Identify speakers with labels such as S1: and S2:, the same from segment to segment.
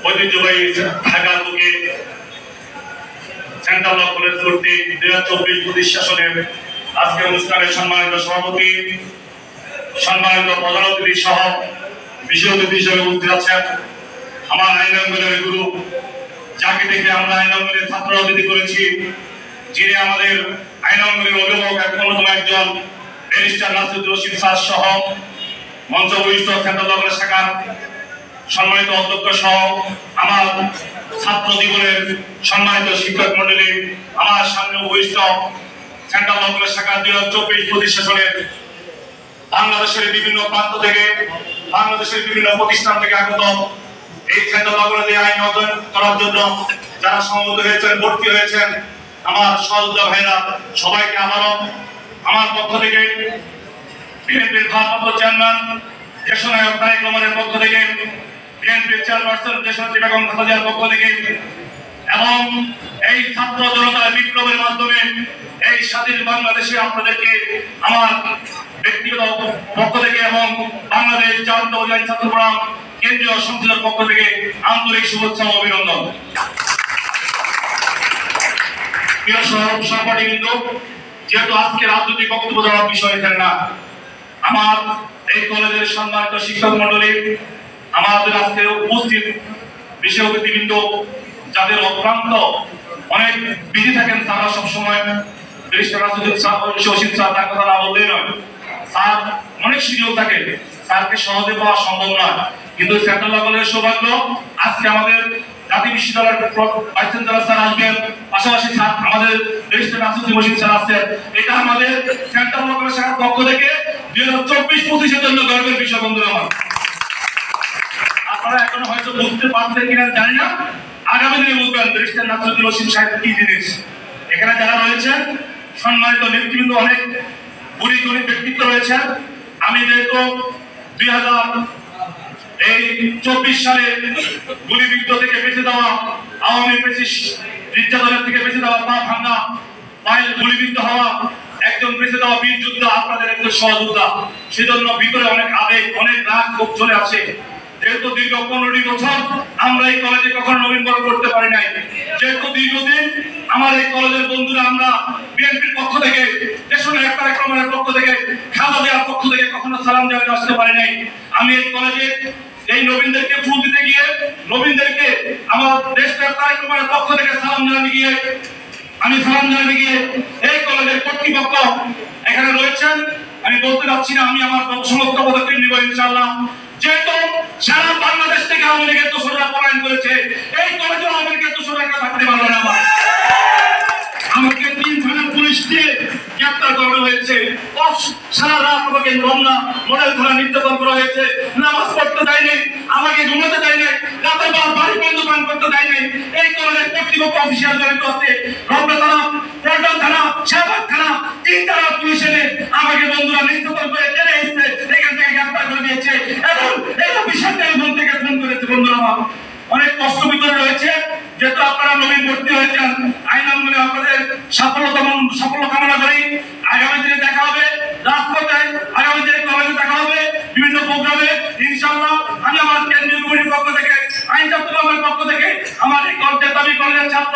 S1: ঐতিহ্যবাহী ঢাকার বুকে সেন্ট্রাল ল কলেজ কর্তৃক 2024 প্রতিষ্ঠানের আজকের অনুষ্ঠানের সম্মানিত সভাপতি, সম্মানিত প্রধান অতিথি সহ বিশেষ অতিথি হিসেবে উপস্থিত আছেন আমার আইন অঙ্গনের গুরু, যাকে দেখে আমরা আইন অঙ্গনের ছাত্র রাজনীতি করেছি, যিনি আমাদের আইন অঙ্গনের অভিভাবক অন্যতম একজন ব্যারিস্টার নাসিরুদ্দিন রশিদ স্যার সহ মঞ্চ বহিষ্ঠ সেন্ট্রাল ল কলেজ শাখার সম্মানিত অধ্যক্ষ সহ আমার ছাত্র জীবনের সম্মানিত শিক্ষক মন্ডলী, আমার সামনে বহিষ্ঠ সেন্ট্রাল ল কলেজ শাখার 2024 প্রতিষ্ঠানের বাংলাদেশের বিভিন্ন প্রান্ত থেকে, বাংলাদেশের বিভিন্ন প্রতিষ্ঠান থেকে আগত এই সেন্ট্রাল ল কলেজে আইন অধ্যয়ন করার জন্য যারা সমবেত হয়েছেন, ভর্তি হয়েছেন, আমার সহযোদ্ধা ভাইরা, সবাইকে আবারও আমার পক্ষ থেকে, বিএনপির ভারপ্রাপ্ত চেয়ারম্যান দেশনায়ক তারেক রহমানের পক্ষ থেকে, বিএনপির চেয়ারপারসন দেশনেত্রী বেগম খালেদা জিয়ার পক্ষ থেকে এবং এই ছাত্র জনতার বিপ্লবের মাধ্যমে এই স্বাধীন বাংলাদেশে আপনাদেরকে আমার ব্যক্তিগত পক্ষ থেকে এবং বাংলাদেশ জাতীয়তাবাদী ছাত্র ফোরাম কেন্দ্রীয় সংসদের পক্ষ থেকে আন্তরিক শুভেচ্ছা ও অভিনন্দন। প্রিয় সহপাঠীবৃন্দ, যেহেতু আজকে রাজনৈতিক বক্তব্য দেওয়ার বিষয় এখানে না, আমার এই কলেজের সম্মানিত শিক্ষক মন্ডলী, আমাদের আজকে উপস্থিত বিশেষ অতিথিবৃন্দ, যাদের অক্লান্ত অনেক বিজি থাকেন, তারা সবসময় ব্যারিস্টার নাসিরুদ্দিন রশিদ স্যার তার কথা না বললেই নয়, স্যার অনেক শিডিউল থাকে, স্যারকে সহজে পাওয়া সম্ভব নয়, কিন্তু সেন্ট্রাল ল কলেজের সৌভাগ্য আজকে আমাদের জাতীয় বিশ্ববিদ্যালয়ের ভাইস চ্যান্সেলর স্যার আসবেন, পাশাপাশি আমাদের ব্যারিস্টার নাসিরুদ্দিন রশিদ স্যার আসছেন। এটা আমাদের সেন্ট্রাল ল কলেজ শাখার পক্ষ থেকে 2024-25 জন্য গর্বের বিষয়। বন্ধুরা আমার, আপনারা এখনো হয়তো বুঝতে পারছেন কিনা জানি না, আগামী দিনে বুঝবেন ব্যারিস্টার নাসিরুদ্দিন রশিদ সাহেব কি জিনিস। এখানে যারা রয়েছেন সম্মানিত নেতৃবৃন্দ, অনেক গুণী ব্যক্তিত্ব রয়েছেন। আমি যেহেতু 2024 সালে গুলিবিদ্ধ থেকে বেঁচে দেওয়া আওয়ামী ফ্যাসিস্ট নির্যাতনের থেকে বেঁচে দেওয়া, পা ভাঙা পায়ে গুলিবিদ্ধ হওয়া একজন বেঁচে দেওয়া বীর যোদ্ধা, আপনাদের একজন সহযোদ্ধা, সেজন্য ভিতরে অনেক আবেগ, অনেক রাগ ক্ষোভ চলে আসে। যেহেতু দীর্ঘ 15 বছর আমরা এই কলেজে কখনো নবীনবরণ করতে পারি নাই, যেহেতু দীর্ঘদিন আমার এই কলেজের বন্ধুরা আমরা বিএনপির পক্ষ থেকে, দেশনায়ক তারেক রহমানের পক্ষ থেকে, খালেদা জিয়ার পক্ষ থেকে কখনো সালাম জানাতে আসতে পারি নাই। আমি এই কলেজে এই নবীনদেরকে ফুল দিতে গিয়ে, নবীনদেরকে আমার দেশনায়ক তারেক রহমানের পক্ষ থেকে সালাম জানাতে গিয়ে এই কলেজের কর্তৃপক্ষ এখানে রয়েছেন, আমি বলতে যাচ্ছি না, আমি আমার সমস্ত পদক্ষেপ নিব ইনশাআল্লাহ। যেহেতু সারা বাংলাদেশ থেকে আওয়ামী লীগের দোসররা পলায়ন করেছে, এই কলেজে আওয়ামী লীগের দোসররা থাকতে পারবে না। আমাকে 3 থানার পুলিশ দিয়ে গ্রেপ্তার করা হয়েছে, সারা রাত আমাকে রমনা মডেল থানা নির্যাতন করা হয়েছে, নামাজ পড়তে দেয়নি, আমাকে ঘুমাতে দেয়নি, রাতে বাড়ি বন্ধ পান করতে দেয়নি। এই কলেজের কর্তৃপক্ষ অফিসিয়াল জড়িত আছে, রমনা থানা, পল্টন থানা, শাহবাগ থানা, 3 থানা পুলিশ এনে আমাকে বন্ধুরা নির্যাতন করে টেনে এসে এখান থেকে গ্রেপ্তার করে দিয়েছে এবং এই বিষয়টা আমি ফোন থেকে ফোন করেছে। বন্ধুরা আমার অনেক কষ্ট ভিতরে রয়েছে, যেহেতু আপনারা নবীন ভর্তি হয়েছেন, আইন অঙ্গনে আপনাদের সাফল্য কামনা করি। আগামী দিনে দেখা হবে রাজপথে, আগামী দিনে কলেজে দেখা হবে বিভিন্ন প্রোগ্রামে ইনশাআল্লাহ। আমি আমার কেন্দ্রীয় কমিটির পক্ষ থেকে, আইন চট্টগ্রামের পক্ষ থেকে, আমার এই কলেজের দাবি কলেজের ছাত্র,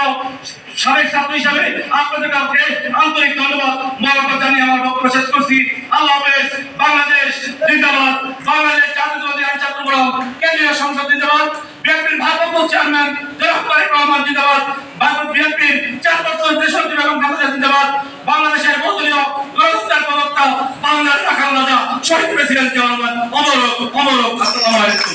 S1: সাবেক ছাত্র হিসাবে আপনাদের কাছে আন্তরিক ধন্যবাদ মোবারকবাদ জানিয়ে আমার বক্তব্য শেষ করছি। আল্লাহ হাফেজ। বাংলাদেশ জিন্দাবাদ, বাংলাদেশ জাতীয়তাবাদী আইন ছাত্র ফোরাম কেন্দ্রীয় সংসদ জিন্দাবাদ, বিএনপির ভারপ্রাপ্ত চেয়ারম্যান জনাব তারেক রহমান জিন্দাবাদ, বিএনপির চেয়ারপারসন দেশনেত্রী বেগম খালেদা জিয়া জিন্দাবাদ, বাংলাদেশের বদলীয় গণতন্ত্রের প্রবক্তা বাংলার রাখাল রাজা শহীদ প্রেসিডেন্ট জিয়া রহমান অমর হোক, অমর হোক। আসসালামু আলাইকুম।